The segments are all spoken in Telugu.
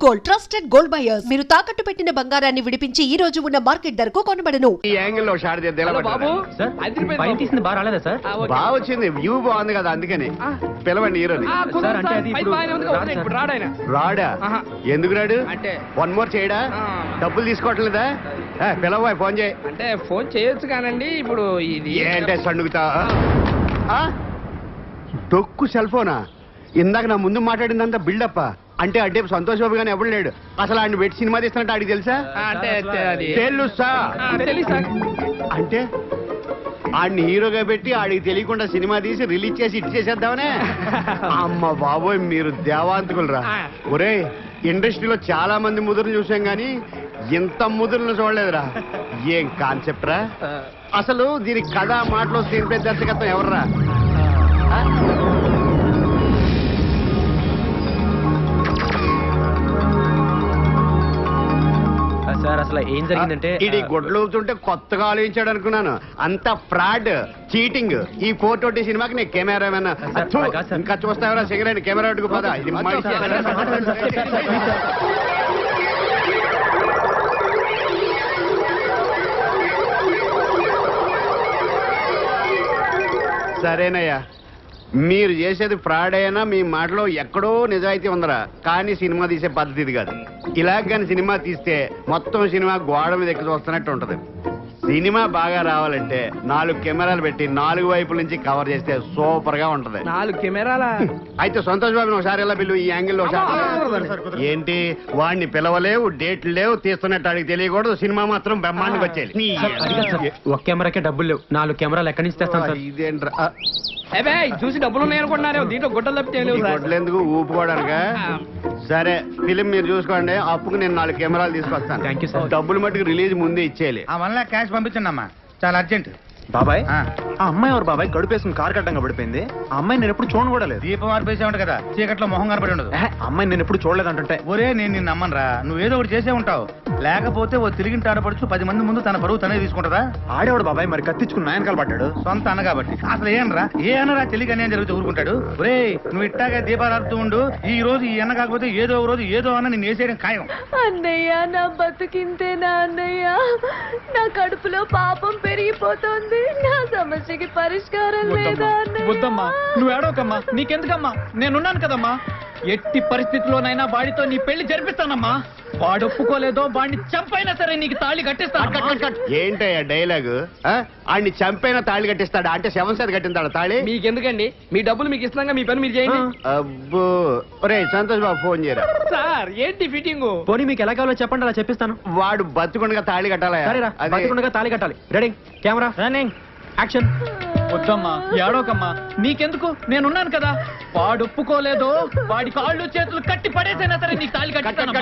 Gold, trusted gold buyers. మీరు తాకట్టు పెట్టిన బంగారాన్ని విడిపించి ఈ రోజు ఉన్న మార్కెట్ ధరకు కొనబడను. ఈ యాంగిల్ లో షాట్ బాబు పైన తీసింది బాగా రాలేదా సార్? బాగా వచ్చింది, వ్యూ బాగుంది కదా, అందుకని పిలవండి హీరోని. సార్, అంటే అది ఇప్పుడు రాడా? ఎందుకు రాడు? అంటే వన్ మోర్ చేయడా? డబ్బులు తీసుకోవట్లేదా? పిలవ, ఫోన్ చేయి. అంటే ఫోన్ చేయొచ్చు కానండి. ఇప్పుడు ఇది ఏంటే సణుగుతా? డొక్కు సెల్ ఫోనా? ఇందాక నా ముందు మాట్లాడిందంతా బిల్డప్. అంటే అంటే సంతోష్ బాబు గానీ ఎవడు లేడు. అసలు ఆయన పెట్టి సినిమా తీస్తున్నట్టు ఆడికి తెలుసా? అంటే అది తెలుసా? తెలుసా? అంటే ఆడిని హీరోగా పెట్టి ఆడికి తెలియకుండా సినిమా తీసి రిలీజ్ చేసి ఇట్ చేసేద్దామనే? అమ్మ బాబోయ్, మీరు దేవాంతకులరా. ఒరే, ఇండస్ట్రీలో చాలా మంది ముదురులు చూసాం గానీ ఇంత ముదురులు చూడలేదురా. ఏం కాన్సెప్ట్ రా అసలు? దీనికి కథ, మాటలు, స్క్రీన్ ప్లే, దర్శకత్వం ఎవర్రా? సార్, అసలు ఏం జరిగిందంటే ఇది గొడ్లు అవుతుంటే కొత్తగా ఆలోచించాడు అనుకున్నాను. అంత ఫ్రాడ్, చీటింగ్. ఈ 420 సినిమాకి నేను కెమెరామెన్. ఇంకా చూస్తావరా సిగరెట్? కెమెరా అడ్డుకు పదా. ఇది సరేనయ్యా, మీరు చేసేది ఫ్రాడ్ అయినా మీ మాటలో ఎక్కడో నిజాయితీ ఉందరా. కానీ సినిమా తీసే పద్ధతి ఇది కాదు. ఇలా కానీ సినిమా తీస్తే మొత్తం సినిమా గోడ మీద ఎక్కి చూస్తున్నట్టు ఉంటది. సినిమా బాగా రావాలంటే 4 కెమెరాలు పెట్టి 4 వైపుల నుంచి కవర్ చేస్తే సూపర్ గా ఉంటది. 4 కెమెరాల? అయితే సంతోష్ బాబుని ఒకసారి ఎలా పిలువు, ఈ యాంగిల్ లో ఏంటి? వాడిని పిలవలేవు, డేట్లు లేవు, తీస్తున్నట్టు అడిగి తెలియకూడదు. సినిమా మాత్రం బ్రహ్మాండంగా వచ్చేది. ఒక కెమెరాకే డబ్బులు లేవు, 4 కెమెరాలు ఎక్కడి నుంచి తెస్తాం సార్? ఇదేంట్రా? చూసి డబ్బులు ఉన్నాయనుకుంటున్నారు. దీంట్లో గుట్టలు తప్పితే గొడ్లెందుకు, ఊపుకోవడానికా? సరే, ఫిలిం మీరు చూసుకోండి. అప్పుకు నేను 4 కెమెరాలు తీసుకొస్తాను. Thank you sir. డబ్బులు మట్టుకు రిలీజ్ ముందే ఇచ్చేయాలి. మళ్ళీ క్యాష్ పంపించండి అమ్మా, చాలా అర్జెంట్. బాబాయ్, ఆ అమ్మాయి ఎవరు బాబాయ్? కడుపేసుకుని కారు కట్టంగా పడిపోయింది. ఆ అమ్మాయి నేను ఎప్పుడు చూడను కూడా లేదు. దీపం ఆర్పేసే ఉంట కదా, చీకట్లో మొహం కనపడి ఉండదు. అమ్మాయి నేను ఎప్పుడు చూడలేదు అంటుంటే. ఒరే, నేను నిన్ను నమ్మనరా. నువ్వు ఏదో ఒకటి చేసే ఉంటావు. లేకపోతే ఓ తిరిగి ఆడపడుచు 10 మంది ముందు తన పరువు తనే తీసుకుంటదా? ఆడేవాడు బాబాయ్, మరి కత్తించుకుని నాయనకాలు పడ్డాడు. సొంత అన్న కాబట్టి. అసలు ఏనరా, ఏ అన్నరా తెలియక అన్యాయం జరిగితే ఊరుకుంటాడు? ఒరే, నువ్వు ఇట్టాగా దీపారాడుతూ ఉండు. ఈ రోజు ఈ అన్న కాకపోతే ఏదో ఒక రోజు ఏదో అన్న నేను వేసేయడం ఖాయం. అన్నయ్య, నా బతుకింతేనా అన్నయ్య? నా కడుపులో పాపం పెరిగిపోతుంది. నా సమస్యకి పరిష్కారం లేదా అన్నయ్య? వద్దమ్మా, నువ్వు ఏడవకమ్మా. నీకెందుకమ్మా, నేనున్నాను కదమ్మా. ఎట్టి పరిస్థితిలోనైనా వాడితో నీ పెళ్లి జరిపిస్తానమ్మా. వాడు ఒప్పుకోలేదో వాడిని చంపైనా సరే నీకు తాళి కట్టిస్తాను. ఏంటయ్యా డైలాగు? ఆడిని చంపైనా తాళి కట్టిస్తాడా? అంటే శవం సార్ కట్టిందాడు తాళి? మీకెందుకండి? మీ డబ్బులు మీకు ఇస్తున్నాగా, మీ పని మీరు చేయండి. అబ్బో, ఒరే సంతోష్ బాబు ఫోన్ చేయరా. సార్, ఏంటి ఫిట్టింగ్? పోనీ మీకు ఎలా కావాలో చెప్పండి, అలా చెప్పిస్తాను. వాడు బతుకుండగా తాళి కట్టాలా? సరేరా, బతికుండగా తాళి కట్టాలి. Ready, camera running, action. వద్దమ్మా, ఏడవకమ్మా. నీకెందుకు, నేనున్నాను కదా. వాడు ఒప్పుకోలేదో వాడి కాళ్ళు చేతులు కట్టి పడేసైనా సరే నీకు తాళి కట్టిస్తాను.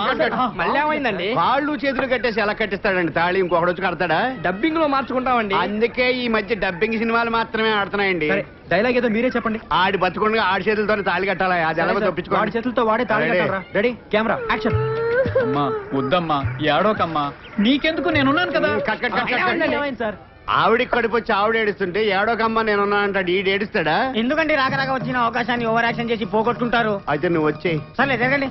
మళ్ళీ ఏమైందండి? కాళ్ళు చేతులు కట్టేసి ఎలా కట్టిస్తాడండి తాళి? ఇంకొకటి వచ్చి కడతాడా? డబ్బింగ్ లో మార్చుకుంటామండి. అందుకే ఈ మధ్య డబ్బింగ్ సినిమాలు మాత్రమే ఆడుతున్నాయండి. డైలాగ్ ఏదో మీరే చెప్పండి. ఆడి బతుకుండగా ఆడి చేతులతో తాళి కట్టాలా? అది ఎలా తప్పించుకో. వాడి చేతులతో వాడే తాళి కట్టాలరా. Ready, camera action. అమ్మా, వద్దమ్మా, ఏడవకమ్మా. నీకెందుకు, నేనున్నాను కదా. Cut cut cut cut. ఏమైంది సార్? ఆవిడికి కడుపు వచ్చి ఆవిడ ఏడుస్తుంటే ఏడోకమ్మ నేనున్నా అంటాడు. ఈడు ఏడుస్తాడా? ఎందుకంటే రాక వచ్చిన అవకాశాన్ని ఓవర్ యాక్షన్ చేసి పోగొట్టుకుంటారు. అయితే నువ్వు వచ్చేయి. సరే జరగండి.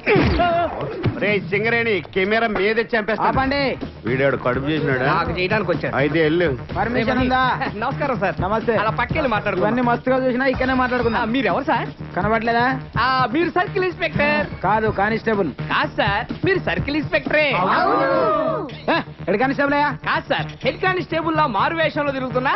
రే సింగరేణి, కెమెరా మీద చంపేస్తాండి. వీడాడు కడుపు చేసినాడా? నాకు చేయడానికి వచ్చాడు. అయితే వెళ్ళు. పర్మిషన్ ఉందా? నమస్కారం సార్. నమస్తే. అలా పక్కెళ్ళి మాట్లాడుకో. ఇవన్నీ మస్తుగా చూసినా ఇక్కడనే మాట్లాడుకుందాం. మీరు ఎవరు సార్? కనబడలేదా? మీరు సర్కిల్ ఇన్స్పెక్టర్ కాదు, కానిస్టేబుల్. కాదు సార్, మీరు సర్కిల్ ఇన్స్పెక్టరే. హెడ్ కానిస్టేబుల్ అయ్యా? కాదు సార్, హెడ్ కానిస్టేబుల్ లా మారు వేషంలో తిరుగుతున్నా.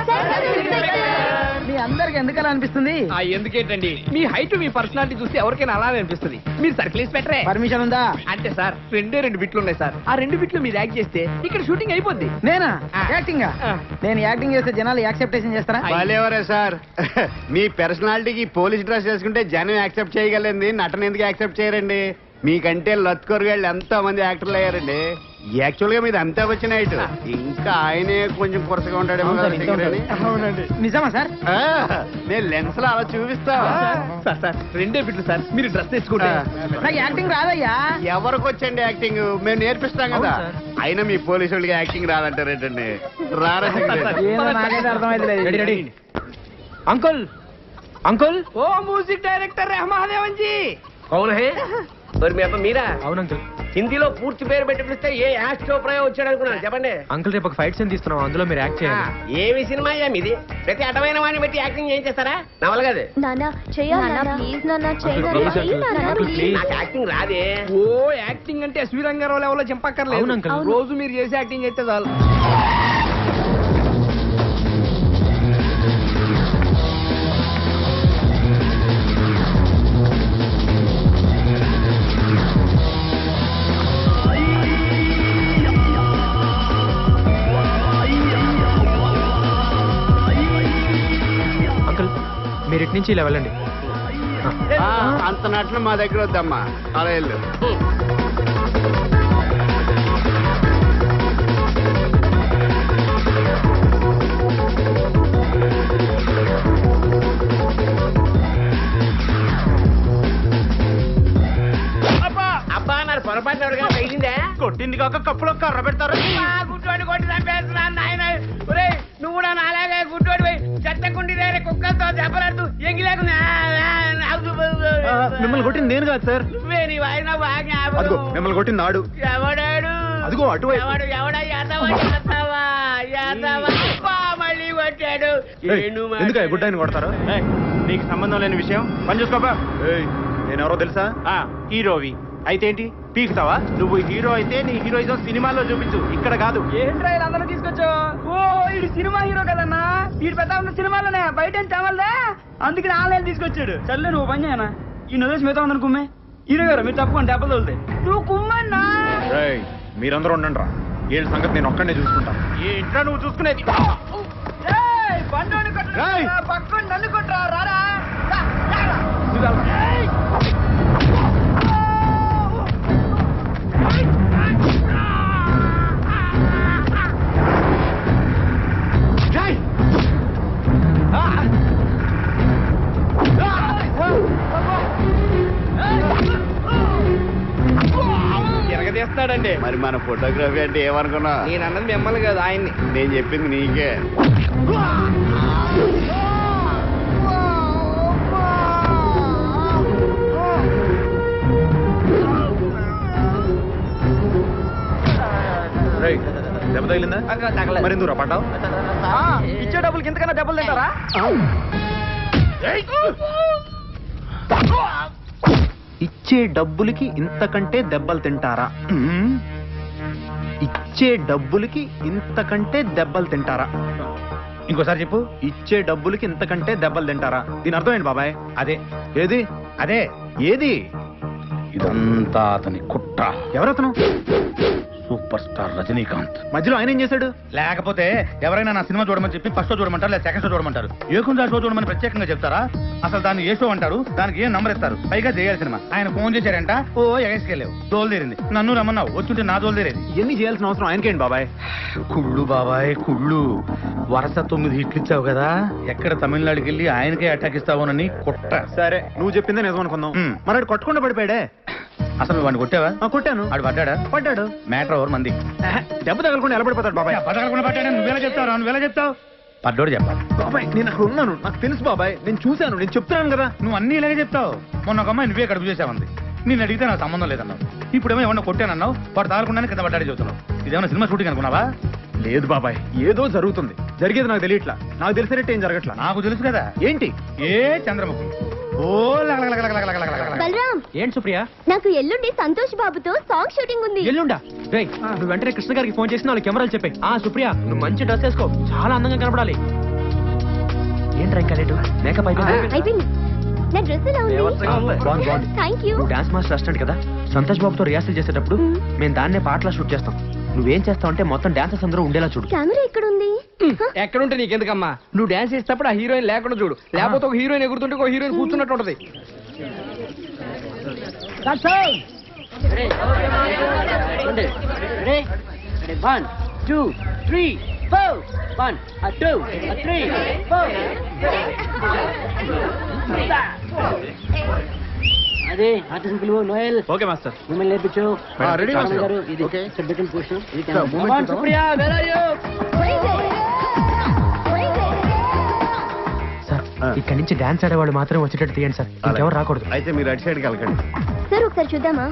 మీ అందరికి ఎందుకలా అనిపిస్తుంది? ఎందుకేంటండి, మీ హైట్ మీ పర్సనాలిటీ చూస్తే ఎవరికైనా అలానే అనిపిస్తుంది. మీరు సర్కిల్ ఇన్స్పెక్టరే. పర్మిషన్ ఉందా? అంటే సార్, 2 బిట్లు ఉన్నాయి సార్. ఆ 2 బిట్లు మీరు యాక్ట్ చేస్తే ఇక్కడ షూటింగ్ అయిపోద్ది. నేనా యాక్టింగ్? నేను యాక్టింగ్ చేస్తే జనాలు యాక్సెప్టేషన్ చేస్తారా? వాళ్ళెవరే సార్, మీ పర్సనాలిటీకి పోలీస్ డ్రెస్ వేసుకుంటే జనం యాక్సెప్ట్ చేయగలండి, నటన ఎందుకు యాక్సెప్ట్ చేయరండి? మీకంటే లత్కొరగాళ్ళు ఎంతో మంది యాక్టర్లు అయ్యారండి. యాక్చువల్ గా మీది అంతా వచ్చిన హైట్. ఇంకా ఆయనే కొంచెం కొరసగా ఉంటాడేమో. నిజమా సార్? నేను లెన్స్ లో అలా చూపిస్తా. సార్ సార్, 2 బిట్లు సార్, మీరు డ్రెస్ తెచ్చుకుంటే. నాకు యాక్టింగ్ రాదయ్యా. ఎవరికి వచ్చండి యాక్టింగ్? మేము నేర్పిస్తాం కదా. అయినా మీ పోలీసు వాళ్ళకి యాక్టింగ్ రాదంటారేంటండి? రారా? అర్థమైతే రెడీ. Uncle, uncle. ఓ మ్యూజిక్ డైరెక్టర్ మహాదేవన్ జీ. कौन है? మరి మీ అబ్బ మీరా? అవును అంకుల్. హిందీలో పూర్తి పేరు పెట్టి పిలిస్తే ఏ యాష్ చోప్రా వచ్చాడు అనుకున్నాను. చెప్పండి. అంకుల్ రేపు ఒక ఫైట్ సీన్ తీస్తున్నాం, అందులో మీరు యాక్ట్ చేయాలి. ఏమి సినిమా అయ్యా మీది? ప్రతి అటమైన వాడిని బట్టి యాక్టింగ్ ఏం చేస్తారా? నవల కాదు. నాన్న చెయ్యాలి ప్లీజ్ నాన్న Please. నాకు యాక్టింగ్ రాదే. ఓ యాక్టింగ్ అంటే ఎస్వి రంగారావు లెవెల్లో అవును చంపక్కర్లేదు. అంకుల్. రోజు మీరు చేసే యాక్టింగ్ అయితే చాలు. అంకుల్ మీరు ఇటు నుంచి ఇలా వెళ్ళండి. అంత నట్లు మా దగ్గర వద్దమ్మా, అలా వెళ్ళు. అబ్బా నాకు పొరపాటు ఎవరిగా తగిలిందే? కొట్టింది కాక కప్పులో కర్ర పెడతారు. గుడ్డోడి కొట్టి చంపేస్తున్నాను నాయన. ఒరేయ్ నువ్వు కూడా నాలాగే గుడ్డోడి పోయి చెత్తకుండి దగ్గర కుక్కలతో దెబ్బలాడుతూ ఎంగిలేకు మిమ్మల్ని కొట్టింది నేను కాదు సార్. నీ వాయిన బాగా అదిగో మిమ్మల్ని కొట్టింది నాడు. ఎవడాడు? అదిగో అటువైపు. ఎవడా మళ్ళీ కొట్టాడు. ఎందుకు గుడ్డ ఆయన కొడతారు? నీకు సంబంధం లేని విషయం పని చూసుకోపా. నేను ఎవరో తెలుసా? హీరోవి అయితే ఏంటి పీకుతావా? నువ్వు హీరో అయితే నీ హీరోయిజం సినిమాల్లో చూపించు, ఇక్కడ కాదు. ఏంట్రా అందరూ తీసుకొచ్చావు? ఓ ఇది సినిమా హీరో కదన్నా. వీడు పెద్ద ఉన్న సినిమాలోనే బయట చావాలే, అందుకని ఆన్లైన్ తీసుకొచ్చాడు. చల్లే నువ్వు పని చేయనా? ఈ నదేసి మిగతా ఉందని కుమ్మే. హీరో గారు మీరు తప్పుకొని దెబ్బలు తోలుతాయి. నువ్వు కుమ్మన్నా. మీరందరూ ఉండండి రా, ఏళ్ళ సంగతి నేను ఒక్కడే చూసుకుంటాను. ఏ ఇంట్లో నువ్వు చూసుకునేది. బండోని కొట్టరా, పక్కన నన్ను కొట్టరా, రారా. ఎరగదీస్తాడండి. మరి మన ఫోటోగ్రఫీ అంటే ఏమనుకున్నా? నేను అన్నది మిమ్మల్ని కాదు, ఆయన్ని. నేను చెప్పింది నీకే. దెబ్బ తగిలిందా? మరి ఎందుకు రా పడ్డావు? ఇచ్చే డబ్బులు కిందకన్నా డబ్బులు తింటారా? ఇచ్చే డబ్బులకి ఇంతకంటే దెబ్బలు తింటారా? ఇచ్చే డబ్బులకి ఇంతకంటే దెబ్బలు తింటారా? ఇంకోసారి చెప్పు. ఇచ్చే డబ్బులకి ఇంతకంటే దెబ్బలు తింటారా? దీని అర్థం ఏంటి బాబాయ్? అదే ఏది అదే ఏది? ఇదంతా అతని కుట్ర. ఎవరతను? Super star Rajinikanth. మధ్యలో ఆయన ఏం చేశాడు? లేకపోతే ఎవరైనా నా సినిమా చూడమని చెప్పి ఫస్ట్ షో చూడమంటారు, లేదా సెకండ్ షో చూడమంటారు. ఏకుందా షో చూడమని ప్రత్యేకంగా చెప్తారా? అసలు దాన్ని ఏ షో అంటారు, దానికి ఏం నంబర్ ఇస్తారు, పైగా చేయాలి సినిమా. ఆయన ఫోన్ చేశారంట, ఓ ఎగేసుకెళ్ళావు, దోలు తీరింది. నన్ను రమ్మన్నావు, వచ్చుంటే నా దోలు తీరేది. ఇవన్నీ చేయాల్సిన అవసరం ఆయనకేంటి బాబాయ్? కుళ్ళు బాబాయ్ కుళ్ళు. వరుస 9 హిట్లు ఇచ్చావు కదా, ఎక్కడ తమిళనాడుకి వెళ్ళి ఆయనకే అటాక్ ఇస్తావునని కుట్ర. సరే నువ్వు చెప్పిందే నిజం అనుకుందాం. మరి ఆడు కొట్టకుండా పడిపోయాడే. అసలు వాడిని కొట్టావా? కొట్టాను. ఆడు పడ్డాడా? పడ్డాడు. మ్యాటర్ ఎవరు మంది? దెబ్బ తగలకుండా ఎలా పడిపోతాడు బాబాయ్? పడకుండా పడ్డాడు. నువ్వేలా చెప్తావు? నువ్వేలా చెప్తావు? పడ్డోడు చెప్పాలి. బాబాయ్ నేను అక్కడ ఉన్నాను, నాకు తెలుసు బాబాయ్, నేను చూశాను, నేను చెప్తున్నాను కదా. నువ్వు అన్ని ఇలాగే చెప్తావు. మొన్న ఒక అమ్మాయి నువ్వే కడుపు చేసావంది, నేను అడిగితే నాకు సంబంధం లేదన్నావు. ఇప్పుడేమో ఏమన్నా కొట్టానన్నావు, వాడు తాగకుండానే కింద పడ్డాడే చెబుతున్నావు. ఇదేమన్నా సినిమా షూటింగ్ అనుకున్నావా? లేదు బాబాయ్, ఏదో జరుగుతుంది. జరిగేది నాకు తెలియట్లా, నాకు తెలిసినట్టు ఏం జరగట్లా. నాకు తెలుసు కదా. ఏంటి? ఏ చంద్రముఖి. ఓ బలరాం, ఏంటి సుప్రియ? నాకు ఎల్లుండి సంతోష్ బాబుతో సాంగ్ షూటింగ్ ఉంది. ఎల్లుండా? రేయ్ నువ్వు వెంటనే కృష్ణ గారికి ఫోన్ చేసి వాళ్ళు కెమెరాలు చెప్పాయి. సుప్రియ నువ్వు మంచి డ్రెస్ వేసుకో, చాలా అందంగా కనపడాలి. ఏంట్రా ఇంకా లేటు? మేకప్ అయిపోయింది. నా డ్రెస్ ఎలా ఉంది? Thank you. నువ్వు డాన్స్ మాస్టర్ అసిస్టెంట్ కదా, సంతోష్ బాబుతో రిహార్సల్ చేసేటప్పుడు మేము దాన్నే పాటలా షూట్ చేస్తాం. నువ్వేం చేస్తావు అంటే మొత్తం డాన్సర్స్ అందరూ ఉండేలా చూడు. కెమెరా ఎక్కడ ఉంది? ఎక్కడుంటే నీకెందుకమ్మా? నువ్వు డాన్స్ చేసేటప్పుడు ఆ హీరోయిన్ లేకుండా చూడు, లేకపోతే ఒక హీరోయిన్ ఎగురుతుంటే ఒక హీరోయిన్ కూర్చున్నట్టు ఉంటది. One, two, three, four. 1, 2, 3, 4. అదే ఆర్టిస్ట్ పిలువు. నోయల్. Okay master. మిమ్మల్ని నేర్పించు. Ready master. గారు ఇది ఓకే. Second position. ఇది Sir, movement Supriya, where are you? Sir ఇక్కడి నుంచి డాన్స్ ఆడేవాళ్ళు మాత్రం వచ్చేటట్టు తీయండి సార్, ఇంకెవరు రాకూడదు. అయితే మీరు అటు సైడ్కి వెళ్ళకండి. సార్ ఒకసారి చూద్దామా?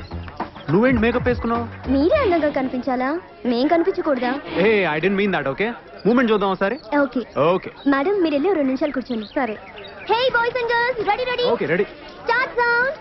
నువ్వేంటి మేకప్ వేసుకున్నావు? మీరే అందంగా కనిపించాలా, మేం కనిపించకూడదా? ఏ I don't mean that. Okay moment చూద్దాం ఒకసారి. ఓకే ఓకే మేడం, మీరు వెళ్ళి 2 నిమిషాలు కూర్చోండి. సరే. Hey boys and girls, ready ready okay ready. Start sound.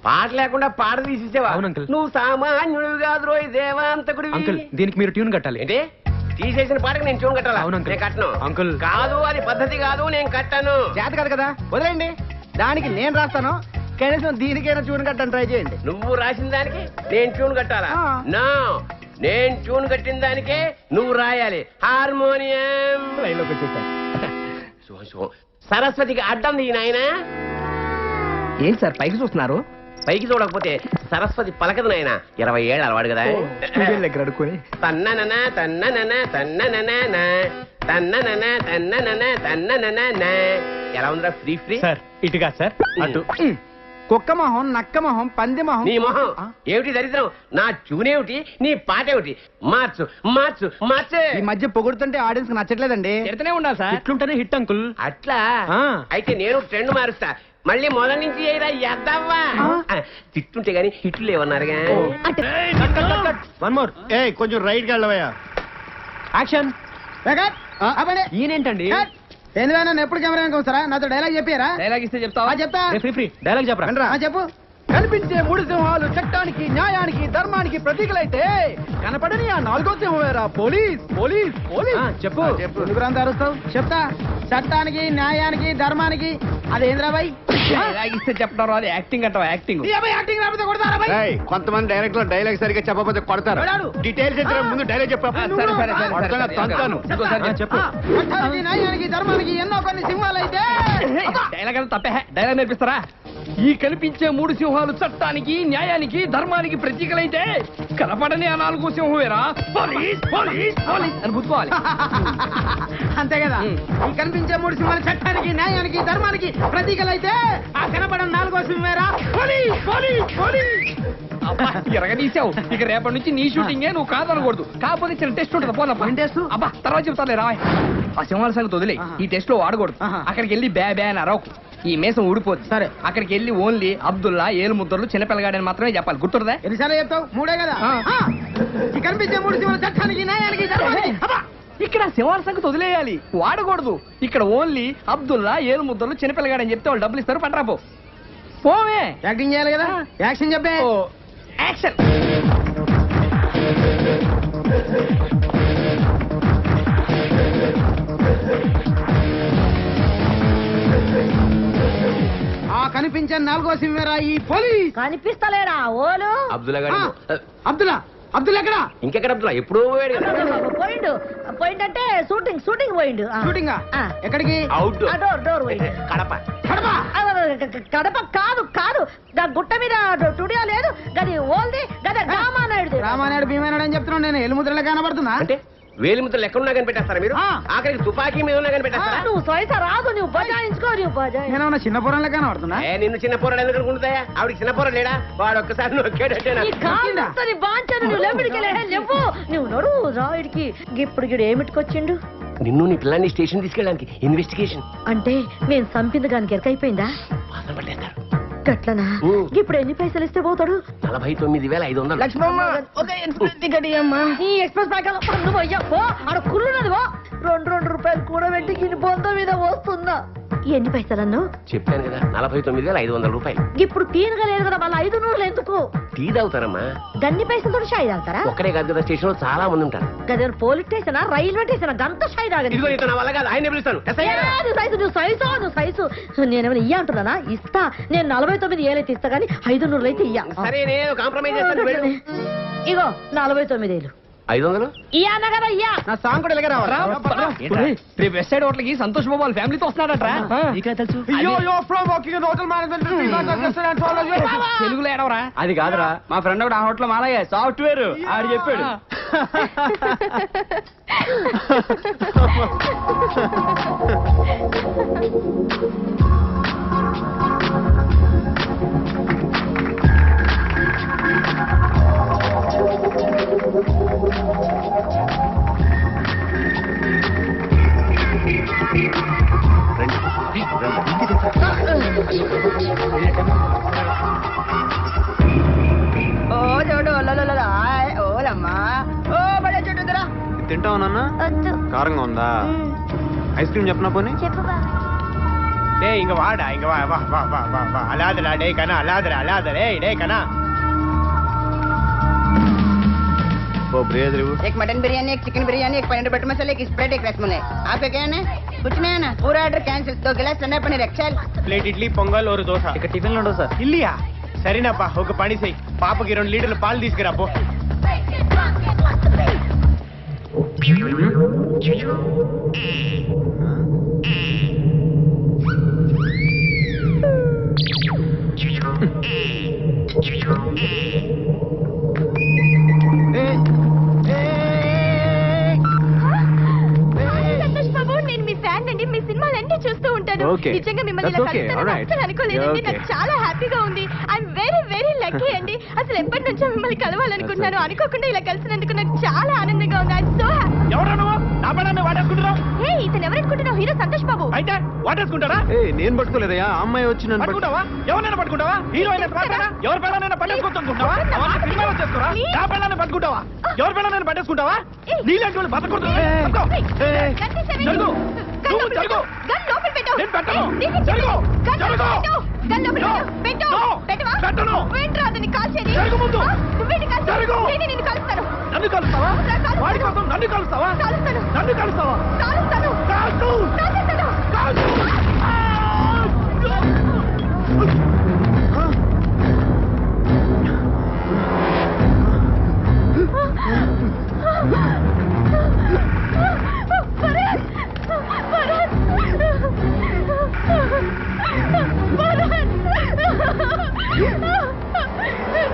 పాట లేకుండా పాట తీసేసావా? అవును అంకుల్. నువ్వు సామాన్యుడు కాదు రోయ్ దేవాంతకుడు. అంకుల్ దీనికి మీరు ట్యూన్ కట్టాలి. ఏంటి తీసేసిన పాటకి నేను ట్యూన్ కట్టాలా? అవును అంకుల్. నేను కట్టను. అంకుల్. కాదు, అది పద్ధతి కాదు, నేను కట్టాను. చేత కాదు కదా, వదిలేండి. దానికి నేను రాస్తాను, కనీసం దీనికైనా చూడని కట్టని ట్రై చేయండి. నువ్వు రాసిన దానికి నేను ట్యూన్ కట్టాలా? ఆ. నో, నేను ట్యూన్ కట్టిన దానికే నువ్వు రాయాలి. హార్మోనియం లైన్లోకి వచ్చేసారు. సరస్వతికి అడ్డం ఈ నాయనా. ఏంటి సార్ పైకి చూస్తున్నారు? పైకి చూడకపోతే సరస్వతి పలకదు నాయన. 20 ఏళ్ళు అలవాడు కదా. దగ్గర అడుక్కొని తన్ననన తన్ననన తన్ననన తన్ననన తన్ననన తన్ననన. ఎలా ఉందిరా ఫ్రీ ఫ్రీ? సార్ ఇటుగా సార్ అటు. కుక్క మొహం, నక్క మొహం, పంది మొహం. నీ మొహం ఏమిటి దరిద్రం? నా ట్యూనేమిటి, నీ పాట ఏమిటి? మార్చు మార్చు మార్చు. ఈ మధ్య పొగుడుతుంటే ఆడియన్స్ కి నచ్చట్లేదండి. తిడుతూనే ఉండాలి సార్, ఇట్లుంటేనే హిట్ అంకుల్. అట్లా ఆ. అయితే నేను ట్రెండ్ మారుస్తా. మళ్ళీ మొదల నుంచి ఏరా ఎద్దవ్వా. తిట్టుంటే గాని హిట్లు లేవన్నారుగా. వన్ మోర్ ఏ కొంచెం రైట్కి వెళ్ళవయ్యా. యాక్షన్. ఈయనేంటండి నన్ను ఎప్పుడు కెమెరా వస్తారా? నాతో డైలాగ్ చెప్పారా? డైలాగ్ ఇస్తే చెప్తావా? చెప్తా. ఫ్రీ ఫ్రీ డైలాగ్ చెప్పరా. చెప్పు. కనిపించే 3 సింహాలు చట్టానికి, న్యాయానికి, ధర్మానికి ప్రతీకలైతే కనపడని ఆ 4వ సింహమేరా పోలీస్. Police police. చెప్పు. ఎందుకు అంత అరుస్తావు? చెప్తా. చట్టానికి, న్యాయానికి, ధర్మానికి. అదేంద్రాబాయ్ ఇస్తే చెప్తారు, అది యాక్టింగ్ అంటావా? యాక్టింగ్ యాక్టింగ్ రాకపోతే కొడతారా బాయ్? ఏయ్, కొంతమంది డైరెక్టర్ డైలాగ్ సరిగ్గా చెప్పకపోతే కొడతారు. కొడాడు. డీటెయిల్స్ ఇచ్చిన ముందు డైలాగ్ చెప్పు. సరే, సరే, సరే, కొడతాను, సరే, తంతాను. చెప్పు. చట్టానికి, న్యాయానికి, ధర్మానికి ఎన్నో కొన్ని సింహాలైతే డైలాగ్ తప్పే. డైలాగ్ నేర్పిస్తారా? ఈ కనిపించే 3 సింహాలు చట్టానికి, న్యాయానికి, ధర్మానికి ప్రతీకలైతే కనపడని ఆ 4వ సింహమేరా పోలీస్. పోలీస్ పోలీస్ అని గుర్తుకోవాలి. అంతే కదా. ఈ కనిపించే 3 సింహాలు చట్టానికి, న్యాయానికి, ధర్మానికి ప్రతీకలైతే ఆ కనపడని 4వ సింహమేరా పోలీస్. Police police. ఎరగదీసావు. ఇక రేపటి నుంచి నీ షూటింగే, నువ్వు కాదనకూడదు. కాకపోతే చిన్న టెస్ట్ ఉంటుంది. పోనా టెస్ట్? అబ్బా తర్వాత చెప్తాలే రా. ఆ సింహాల సంగతి వదిలే. ఈ టెస్ట్ లో వాడకూడదు. అక్కడికి వెళ్ళి బ్యా బ్యా అని అరవకు. ఈ మేసం ఊడిపోద్ది. సరే. అక్కడికి వెళ్ళి ఓన్లీ అబ్దుల్లా, ఏలు ముద్దర్లు, చిన్నపిల్లగాడని మాత్రమే చెప్పాలి. గుర్తుందా? ఎన్నిసార్లు చెప్తావు? 3 కదా. ఈ కనిపించే 3 సింహాల చట్టానికి, న్యాయానికి, ధర్మానికి. ఇక్కడ సింహాల సంగతి వదిలేయాలి, వాడకూడదు. ఇక్కడ ఓన్లీ అబ్దుల్లా, ఏలు ముద్దర్లు, చిన్నపిల్లగాడని చెప్తే వాళ్ళు డబ్బులు ఇస్తారు. పంటరా పోవే. యాక్టింగ్ చేయాలి కదా. యాక్షన్ చెప్పే. యాక్షన్. ఆ కనిపించే 4వ సింహేరా ఈ పోలీస్. కనిపిస్తలేడా ఓలు? అబ్దుల్లా గారు. అబ్దుల్లా. అబ్దుల్లా ఎక్కడ? ఇంకెక్కడ అబ్దుల్లా? ఎప్పుడో పోయాడు కదా. పోయిండంటే షూటింగ్ పోయిండు. షూటింగా? ఎక్కడికి? అవుట్ డోర్ పోయిండు. కడప. కడప కాదు కాదు, గుట్ట మీద స్టూడియో లేదు గది. ఓల్ది గది రామానాయుడు. రామానాయుడు భీమానాయుడు అని చెప్తున్నాను నేను. ఎలుముద్రలో కనబడుతుందా? అంటే వేలి ముద్రలు ఎక్కడున్నా కనిపెట్టేస్తారా మీరు? ఆఖరికి తుపాకీ మీద ఉన్నా కనిపెట్టేస్తారా? నువ్వు సైత రాదు, నువ్వు బజాయించుకో. నువ్వు బజాయి. నేనేమన్నా చిన్న పొరంలో కనబడుతున్నా? నిన్ను చిన్న పోరాడు ఎందుకు అనుకుంటుందా? ఆవిడ చిన్న పోరాడు లేడా? వాడు ఒక్కసారి నొక్కాడంటేనా? నువ్వు నడు రాయుడికి. ఇప్పుడు గిడు ఏమిటికొచ్చిండు? నిన్ను నీ పిల్లాన్ని స్టేషన్ తీసుకెళ్ళడానికి ఇన్వెస్టిగేషన్. అంటే నేను చంపింది గానికి ఎరకైపోయిందా? వాసన పట్టేస్తారు. గట్లనా? ఇప్పుడు ఎన్ని పైసలు ఇస్తే పోతాడు? 49,500. లక్ష్మమ్మ ఒక ఎక్స్ప్రెస్ టికెట్ ఇయ్యమ్మా. ఈ ఎక్స్ప్రెస్ ప్యాక్ నువ్వు అయ్యా ఆడ కుళ్ళున్నది. 2 రూపాయలు కూడా పెట్టి గిని బొంద మీద వస్తుందా? ఎన్ని పైసలు అన్నావు? చెప్పాను కదా 49,500 రూపాయలు. ఇప్పుడు తీనగా లేదు కదా, మళ్ళీ 500 ఎందుకు? టీ తాగుతారమ్మా. గన్ని పైసలతో షాయి తాగుతారా? ఒక్కడే కాదు కదా, స్టేషన్ లో చాలా మంది ఉంటారు. గదే పోలీస్ స్టేషనా, రైల్వే స్టేషనా? గంత షాయి తాగదు. ఇదిగో ఇతను వల్ల కాదు, ఆయన పిలుస్తాను. నువ్వు సైజు నేనేమైనా ఇయ్య అంటున్నానా? ఇస్తా. నేను 49 ఏళ్ళైతే ఇస్తా గానీ 500 అయితే ఇయ్య. సరే నేను కాంప్రమైజ్ చేస్తాను. వెళ్ళు. ఇగో 49 ఏళ్ళు 500 ఇయ్యా అన్నగారా ఇయ్యా. నా సాంగ్ కూడా ఇలాగే రావాలి. రేపు వెస్ట్ సైడ్ హోటల్ కి సంతోష్ బాబు వాళ్ళ ఫ్యామిలీతో వస్తున్నాడట్రా. తెలుగులో ఏడవరా? అది కాదురా, మా ఫ్రెండ్ ఒకటి ఆ హోటల్ మాలయ్య సాఫ్ట్వేర్ ఆడు చెప్పాడు. ఓ చూడు ఓలమ్మా ఓ బడే చూడు ఇద్దరా తింటావు నాన్న వద్దు కారంగా ఉందా ఐస్ క్రీమ్ చెప్పనా పోనీ చెప్పు బాబాయ్. டேய் இங்க வாடா இங்க வா வா வா வா வா வா அலாதடா டேய் கண்ணா அலாதடா டேய் கண்ணா ఓ బ్రేజ్ రేవు एक मटन बिरयानी एक चिकन बिरयानी एक पनीर बटर मसाला एक स्प्रेड एक रसमलाई आपका क्या है कुछ नहीं है ना पूरा ऑर्डर कैंसिल 2 गिलास ठंडा पनीर एक्सेल ప్లేట్ ఇడ్లీ పొంగల్ ఒక దోశ ఇక టిఫిన్లు ఉండవు సార్. ఇల్లియా సరేనప్పా ఒక పని చెయ్యి పాపకి 2 లీటర్ల పాలు తీసుకురా పో సంతోష్ బాబు, నేను మీ ఫ్యాన్ అండి. మీ సినిమాలన్నీ చూస్తూ ఉంటాను. Okay. నిజంగా మిమ్మల్ని ఇలా That's okay. కలుస్తానని Alright. అస్సలు అనుకోలేదండి. Yeah, okay. నాకు చాలా హ్యాపీగా ఉంది. ఐఎమ్ వెరీ వెరీ లక్కీ అండి. అసలు ఎప్పటి నుంచో మిమ్మల్ని కలవాలనుకుంటున్నాను. అనుకోకుండా ఇలా కలిసినందుకు నాకు చాలా ఆనందంగా ఉంది. I'm so happy. ఎవరా నువ్వు నా పడాన్ని వాడేసుకుంటున్నావు హే, ఇతను ఎవరనుకుంటున్నావు? హీరో సంతోష్ బాబు. అయితే వాడేసుకుంటారా నేను పట్టుకోలేదయ్యా అమ్మాయి వచ్చి నన్ను పట్టుకుంటావా ఎవరైనా పట్టుకుంటావా హీరో అయిన ఎవరి పిల్లనైనా పట్టేసుకుంటున్నావా అవన్నీ సినిమాలో చేసుకోరా నా పిల్లల్ని పట్టుకుంటావా ఎవరి పిల్లనైనా పట్టేసుకుంటావా నీలాంటి వాళ్ళు బతకూడదు పట్టుకో. గన్ తీసేయండి. జరుగు. గన్ నువ్వు లోపల జరుగు. పెట్టు. గన్ లోపల పెట్టు. నేను పెట్టను. నీకు చెప్పి- జరుగు. గన్ లోపల జరుగు. పెట్టు. గన్ లోపల No. పెట్టు. పెట్టు. No. పెట్టవా? పెట్టను. నువ్వేంట్రా అతన్ని కాల్చేది? జరుగు ముందు. ఆ? నువ్వేంటి కాల్చేది? జరుగు. నేనే నిన్ను కాలుస్తాను. నన్ను కలుస్తావా కాలుస్తాను. వాడి కోసం నన్ను కలుస్తావా కాలుస్తాను. నన్ను కలుస్తావా కాలుస్తాను. కాల్చు. కాల్చేస్తాను. కాల్చు. భరత్! భరత్! భరత్!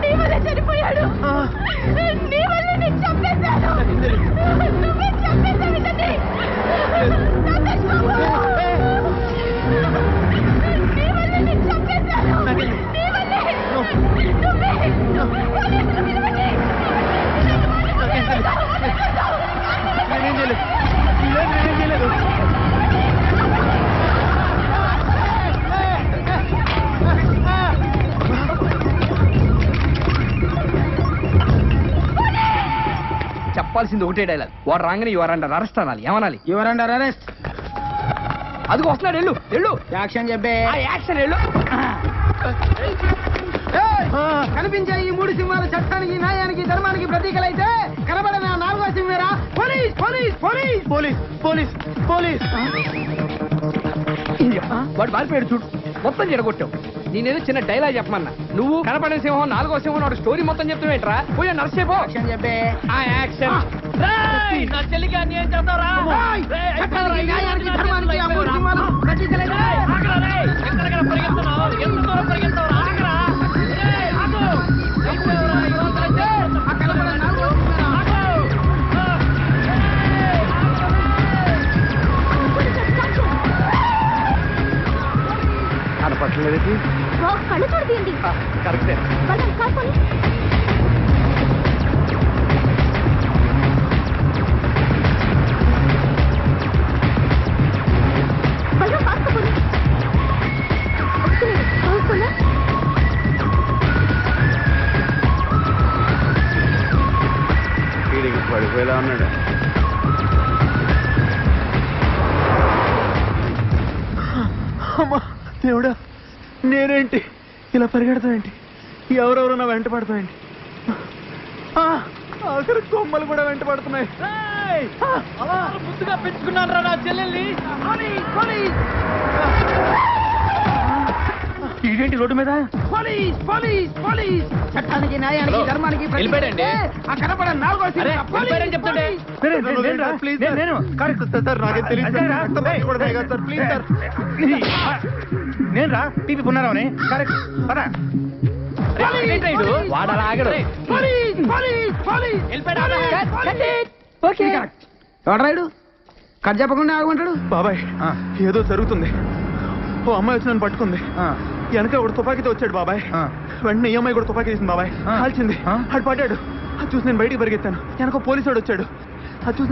నీ వల్ల చనిపోయాడు. నీ వల్ల నేను చంపేశాను. నువ్వే చంపేశావు ఇతన్ని. సంతోష్ బాబు! నీ వల్ల నేను చంపేశాను. నీ వల్లే. నువ్వే. పోలీసులు పిలవండి. చెప్పాల్సింది ఒకటే డైలాగ్. వాడు రాగానే యువర్ అండర్ అరెస్ట్ అనాలి. ఏమనాలి? యువర్ అండర్ అరెస్ట్ అదిగో వస్తున్నాడు. వెళ్ళు వెళ్ళు. యాక్షన్ చెప్పే ఆ యాక్షన్ వెళ్ళు. కనిపించే ఈ 3 సింహాలు చట్టానికి న్యాయానికి ధర్మానికి ప్రతీకలైతే కనబడిన 4వ సింహేరా police police police police police police వాడు బారిపోయాడు చూడు. మొత్తం చెడగొట్టావు. నేనేదో చిన్న డైలాగ్ చెప్పమన్నా. నువ్వు కనపడిన సింహం 4వ సింహం వాడు స్టోరీ మొత్తం చెప్తావేంట్రా? పోయా నర్సేపో. యాక్షన్ చెప్పే ఆ యాక్షన్. నా చెల్లికి అన్యాయం చేస్తారా? చట్టానికి న్యాయానికి ధర్మానికి ఆ 3 సింహాలు ప్రతీకలైతే కనపట్లేదు కళ్ళు చూడు తీయండి. కరెక్టే బలం కాకపోయి బలం కాకపోయి కాకపోయినా వీడికి పడిపోయేలా ఉన్నాడు. అమ్మా దేవుడా నేనేంటి ఇలా పరిగెడతావేంటి ఎవరెవరో నా వెంట పడతావేంటి ఆఖరి కొమ్మలు కూడా వెంట పడుతున్నాయి ముద్దుగా పెంచుకున్నాను రా నా చెల్లెల్ని. ఇదేంటి రోడ్డు మీద పోలీస్ పోలీస్ పోలీస్ చట్టానికి న్యాయానికి ధర్మానికి వెళ్ళిపోయాడండి. ఆ కనపడ 4వ అరే, సింహం వెళ్ళిపోయాడని చెప్తుంటే. ప్లీజ్ నేను సార్ నాకేం తెలియదు సార్ ప్లీజ్ సార్ నేను రా టీపీ పున్నారావుని కరెక్ట్ పదా ఏంట్రా ఇడు? వాడు అలా ఆగడు. ఎవడరాయుడు కట్ చెప్పకుండా ఆగమంటాడు బాబాయ్ ఏదో జరుగుతుంది. ఓ అమ్మాయి వచ్చి నన్ను పట్టుకుంది. వెనక ఒకడు తుపాకీతో వచ్చాడు బాబాయ్. వెంటనే ఈ అమ్మాయి కూడా తుపాకీ తీసింది బాబాయ్. కాల్చింది. అటు పడ్డాడు. అది చూసి నేను బయటికి పరిగెత్తాను. వెనక పోలీసు వాడు వచ్చాడు. అది చూసి